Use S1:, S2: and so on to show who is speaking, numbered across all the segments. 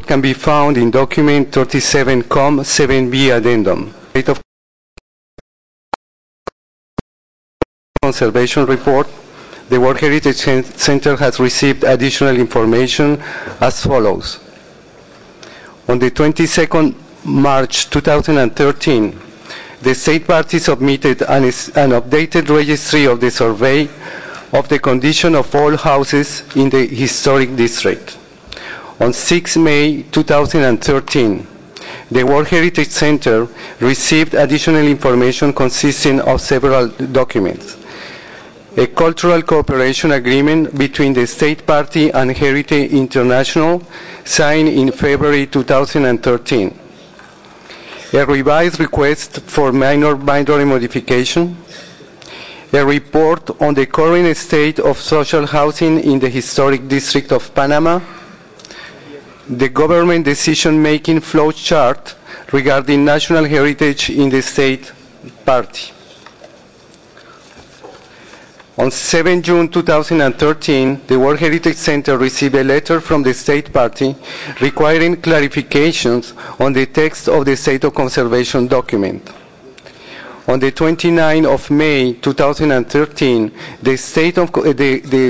S1: report can be found in document 37-7B addendum. State of Conservation report. The World Heritage Center has received additional information as follows. On the 22nd March 2013, the state party submitted an updated registry of the survey of the condition of all houses in the historic district. On 6 May 2013, the World Heritage Center received additional information consisting of several documents. A cultural cooperation agreement between the state party and Heritage International signed in February 2013. A revised request for minor boundary modification, a report on the current state of social housing in the historic district of Panama, the government decision-making flow chart regarding national heritage in the state party. On 7 June 2013, the World Heritage Center received a letter from the State Party requiring clarifications on the text of the State of Conservation document. On the 29th of May 2013, the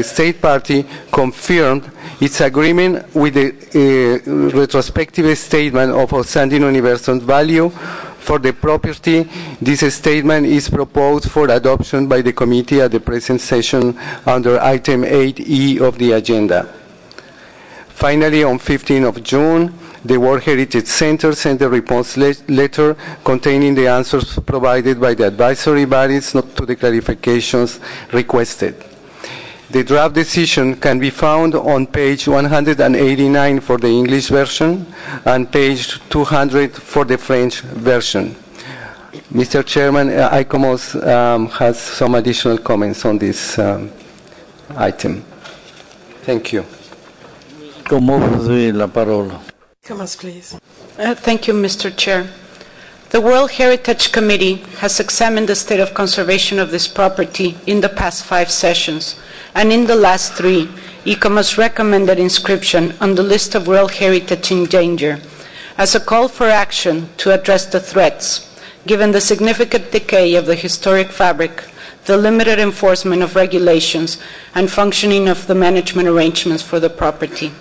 S1: State Party confirmed its agreement with the retrospective statement of outstanding universal value for the property. This statement is proposed for adoption by the committee at the present session under item 8E of the agenda. Finally, on 15th of June, the World Heritage Center sent a response letter containing the answers provided by the advisory bodies to the clarifications requested. The draft decision can be found on page 189 for the English version and page 200 for the French version. Mr. Chairman, ICOMOS has some additional comments on this item. Thank you.
S2: La parola.
S3: Please.
S4: Thank you, Mr. Chair. The World Heritage Committee has examined the state of conservation of this property in the past 5 sessions, and in the last 3, ICOMOS recommended inscription on the list of World Heritage in danger as a call for action to address the threats, given the significant decay of the historic fabric, the limited enforcement of regulations, and functioning of the management arrangements for the property.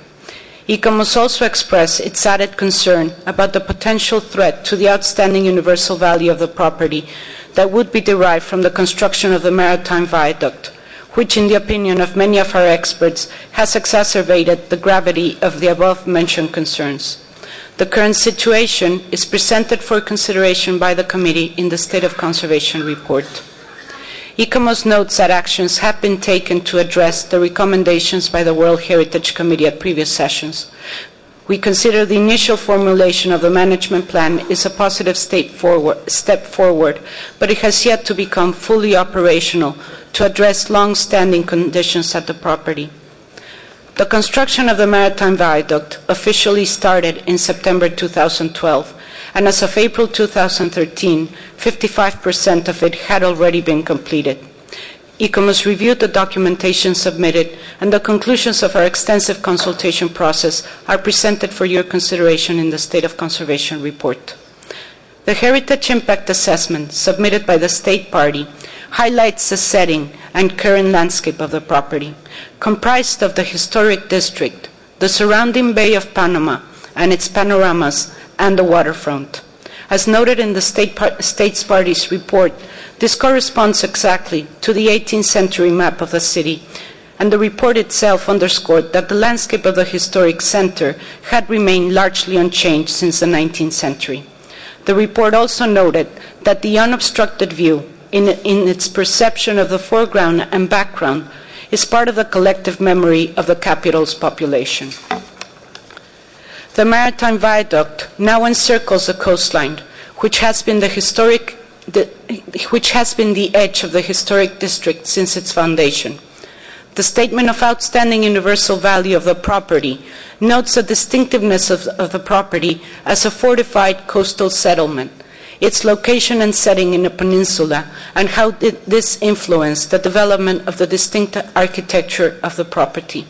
S4: ICOMOS also expressed its added concern about the potential threat to the outstanding universal value of the property that would be derived from the construction of the maritime viaduct, which, in the opinion of many of our experts, has exacerbated the gravity of the above-mentioned concerns. The current situation is presented for consideration by the committee in the State of Conservation report. ICOMOS notes that actions have been taken to address the recommendations by the World Heritage Committee at previous sessions. We consider the initial formulation of the management plan is a positive step forward, but it has yet to become fully operational to address long-standing conditions at the property. The construction of the maritime viaduct officially started in September 2012, and as of April 2013, 55% of it had already been completed. ICOMOS reviewed the documentation submitted, and the conclusions of our extensive consultation process are presented for your consideration in the State of Conservation report. The Heritage Impact Assessment submitted by the State Party highlights the setting and current landscape of the property, comprised of the historic district, the surrounding Bay of Panama and its panoramas, and the waterfront. As noted in the States Party's report, this corresponds exactly to the 18th century map of the city, and the report itself underscored that the landscape of the historic center had remained largely unchanged since the 19th century. The report also noted that the unobstructed view, in its perception of the foreground and background, is part of the collective memory of the capital's population. The maritime viaduct now encircles the coastline, which has been the edge of the historic district since its foundation. The statement of outstanding universal value of the property notes the distinctiveness of the property as a fortified coastal settlement, its location and setting in a peninsula, and how this influenced the development of the distinct architecture of the property.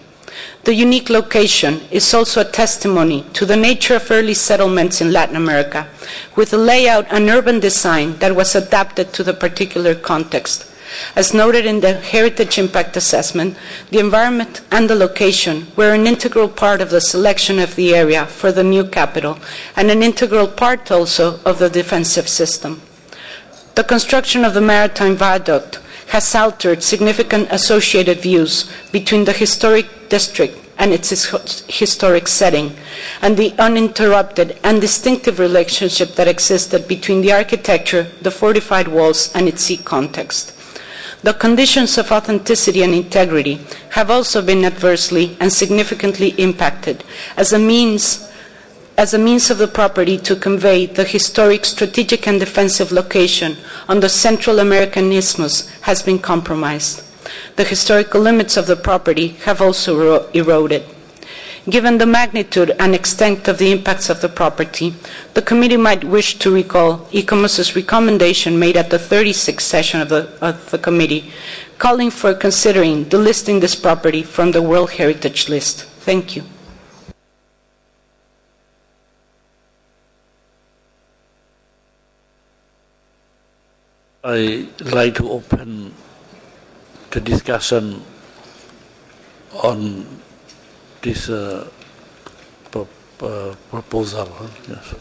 S4: The unique location is also a testimony to the nature of early settlements in Latin America, with a layout and urban design that was adapted to the particular context. As noted in the Heritage Impact Assessment, the environment and the location were an integral part of the selection of the area for the new capital, and an integral part also of the defensive system. The construction of the maritime viaduct has altered significant associated views between the historic district and its historic setting, and the uninterrupted and distinctive relationship that existed between the architecture, the fortified walls, and its sea context. The conditions of authenticity and integrity have also been adversely and significantly impacted as a means of the property to convey the historic, strategic, and defensive location on the Central American isthmus has been compromised. The historical limits of the property have also eroded. Given the magnitude and extent of the impacts of the property, the committee might wish to recall ICOMOS's recommendation made at the 36th session of the committee, calling for considering delisting this property from the World Heritage List. Thank you.
S2: I'd like to open the discussion on this proposal. Yes.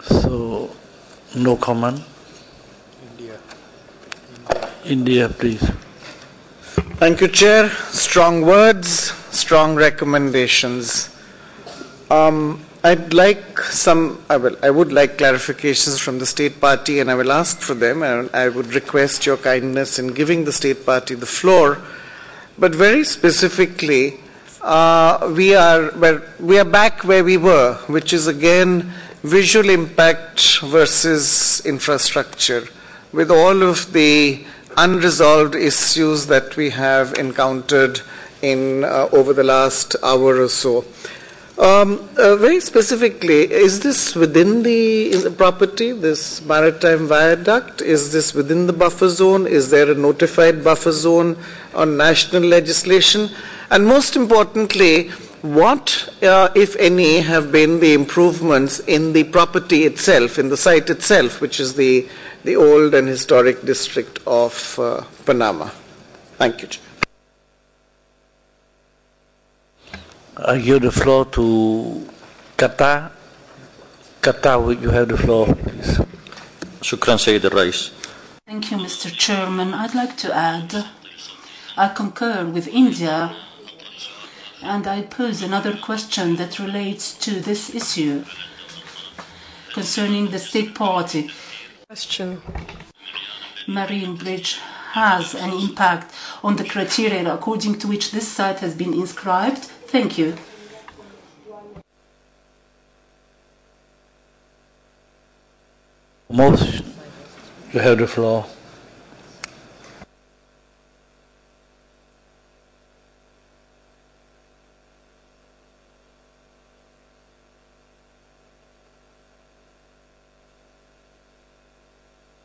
S2: So, no comment? India, please.
S3: Thank you, Chair. Strong words, strong recommendations. I would like clarifications from the State Party, and I will ask for them, and I would request your kindness in giving the State Party the floor. But very specifically, we are back where we were, which is again visual impact versus infrastructure, with all of the unresolved issues that we have encountered in over the last hour or so. Very specifically, is this within the property, this maritime viaduct? Is this within the buffer zone? Is there a notified buffer zone on national legislation? And most importantly, what, if any, have been the improvements in the property itself, in the site itself, which is the old and historic district of Panama? Thank you, Chair.
S2: I give the floor to Qatar. Qatar, you have the floor, please.
S5: Shukran, Sayyid al-Rais.
S6: Thank you, Mr. Chairman. I'd like to add, I concur with India, and I pose another question that relates to this issue concerning the State Party.
S7: Question.
S6: Marine bridge has an impact on the criteria according to which this site has been inscribed. Thank you.
S2: Most, you have the floor.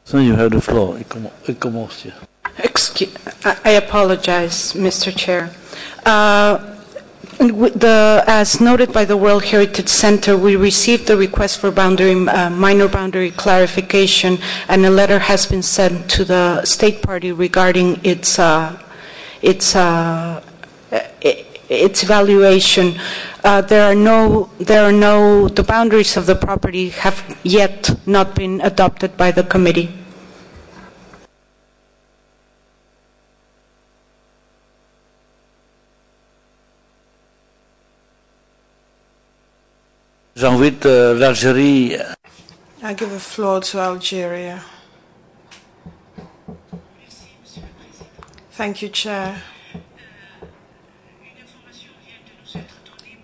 S2: So you have the floor.
S4: I apologize, Mr. Chair. As noted by the World Heritage Center, we received the request for minor boundary clarification, and a letter has been sent to the State Party regarding its evaluation. The boundaries of the property have yet not been adopted by the committee.
S2: J'invite l'Algérie.
S7: I give the floor to Algeria. Thank you, Chair.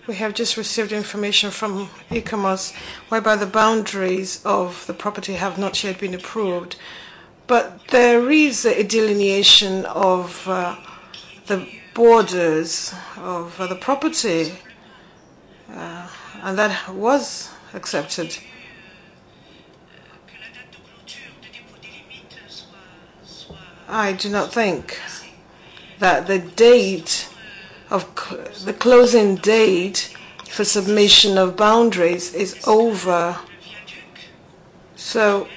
S7: We have just received information from ICOMOS whereby the boundaries of the property have not yet been approved. But there is a delineation of the borders of the property, and that was accepted. I do not think that the date of the closing date for submission of boundaries is over. So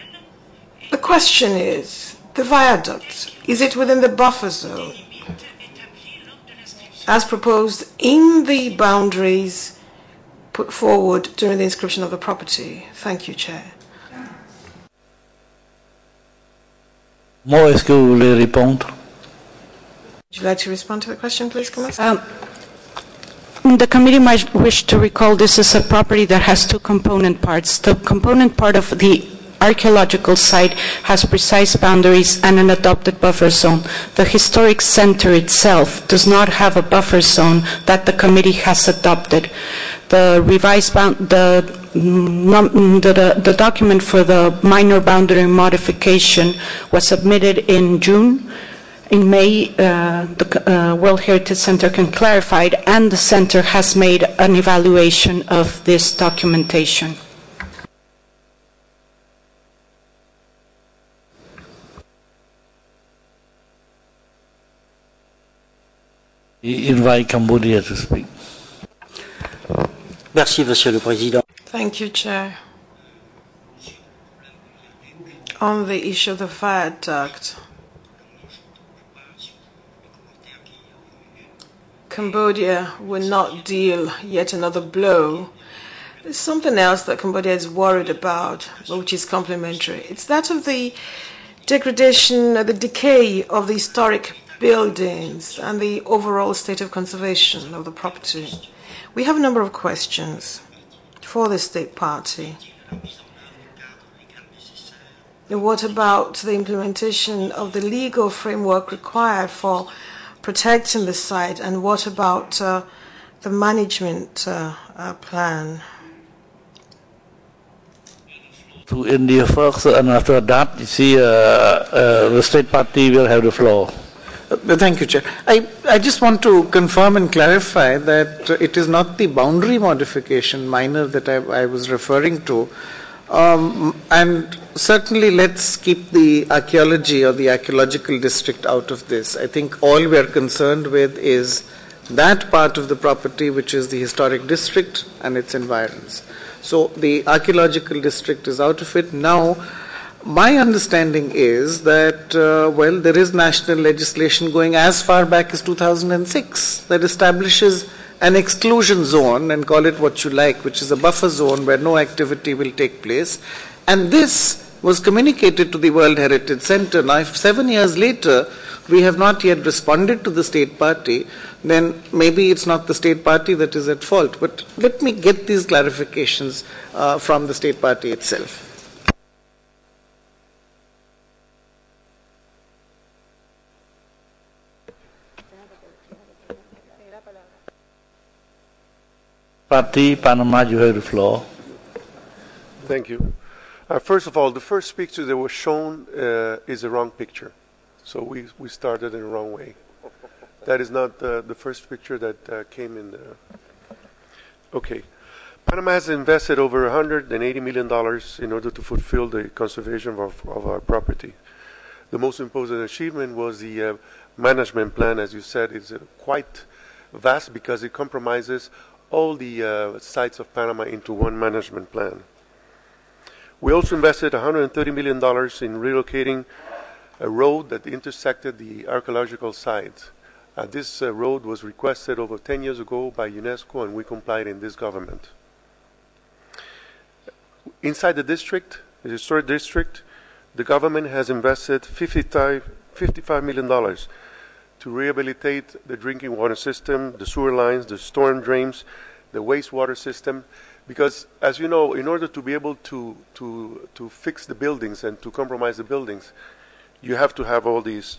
S7: the question is, the viaduct, is it within the buffer zone as proposed in the boundaries put forward during the inscription of the property? Thank you, Chair.
S2: Est-ce que vous voulez répondre?
S7: Would you like to respond to the question, please, Commissioner?
S4: The committee might wish to recall this is a property that has two component parts. The component part of the archaeological site has precise boundaries and an adopted buffer zone. The historic center itself does not have a buffer zone that the committee has adopted. The revised the document for the minor boundary modification was submitted in June. In May, the World Heritage Center can clarify it, and the center has made an evaluation of this documentation.
S2: Invite Cambodia to speak.
S8: Merci, Monsieur le Président.
S7: Thank you, Chair. On the issue of the viaduct, Cambodia will not deal yet another blow. There's something else that Cambodia is worried about, which is complementary. It's that of the degradation, the decay of the historic buildings and the overall state of conservation of the property. We have a number of questions for the state party. What about the implementation of the legal framework required for protecting the site, and what about the management plan?
S2: To India first, and after that, you see, the state party will have the floor.
S3: Thank you, Chair. I just want to confirm and clarify that it is not the boundary modification minor that I was referring to. And certainly let's keep the archaeology or the archaeological district out of this. I think all we are concerned with is that part of the property which is the historic district and its environs. So the archaeological district is out of it. Now, my understanding is that, well, there is national legislation going as far back as 2006 that establishes an exclusion zone, and call it what you like, which is a buffer zone where no activity will take place. And this was communicated to the World Heritage Center. Now, if 7 years later we have not yet responded to the state party, then maybe it's not the state party that is at fault. But let me get these clarifications from the state party itself.
S2: Party, Panama, you have the floor.
S9: Thank you. First of all, the first picture that was shown is a wrong picture. So we started in the wrong way. That is not the first picture that came in. Okay. Panama has invested over $180 million in order to fulfill the conservation of our property. The most important achievement was the management plan. As you said, it's quite vast because it compromises all the sites of Panama into one management plan. We also invested $130 million in relocating a road that intersected the archaeological site. This road was requested over 10 years ago by UNESCO, and we complied in this government. Inside the district, the historic district, the government has invested $55 million to rehabilitate the drinking water system, the sewer lines, the storm drains, the wastewater system, because, as you know, in order to be able to fix the buildings and to compromise the buildings, you have to have all these